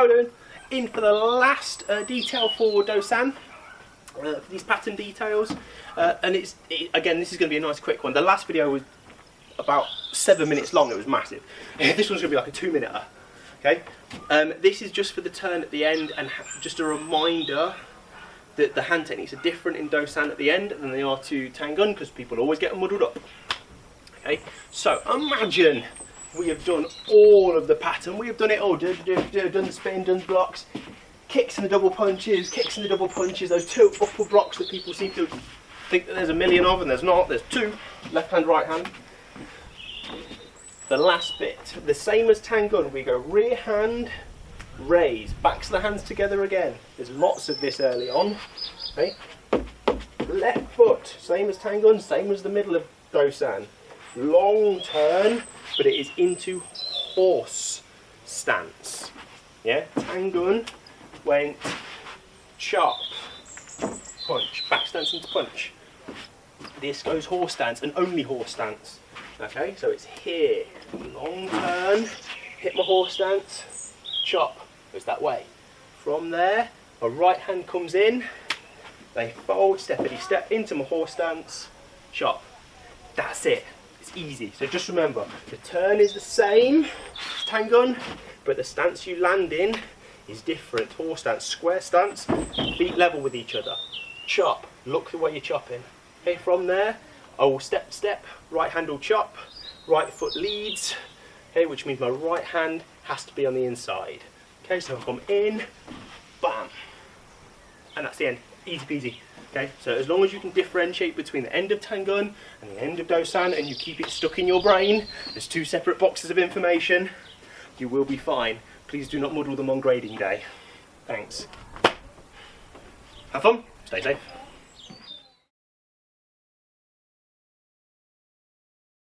how are we doing? In for the last detail for Dosan, for these pattern details, and again, this is going to be a nice quick one. The last video was about 7 minutes long, it was massive. This one's going to be like a 2-minute. Okay, this is just for the turn at the end, and just a reminder that the hand techniques are different in Dosan at the end than they are to Tangun, because people always get them muddled up. Okay, so imagine we have done all of the pattern, we have done it all, done the spin, done the blocks, kicks and the double punches, those two upper blocks that people seem to think that there's a million of, and there's not, there's two, left hand, right hand. The last bit, the same as Tangun, we go rear hand, raise, backs of the hands together again. There's lots of this early on. Okay, left foot, same as Tangun, same as the middle of Dosan. Long turn, but it is into horse stance. Yeah, Tangun went chop, punch, back stance into punch. This goes horse stance and only horse stance. Okay, so it's here, long turn, hit my horse stance, chop, goes that way. From there, my right hand comes in, they fold, steppity step into my horse stance, chop. That's it. It's easy. So just remember, the turn is the same as Tangun, but the stance you land in is different. Horse stance, square stance, feet level with each other. Chop, look the way you're chopping. Okay, from there, I will step, right hand will chop, right foot leads, okay, which means my right hand has to be on the inside. Okay, so I come in, bam, and that's the end. Easy peasy. Okay, so as long as you can differentiate between the end of Tangun and the end of Dosan, and you keep it stuck in your brain as two separate boxes of information, you will be fine. Please do not muddle them on grading day. Thanks. Have fun, stay safe.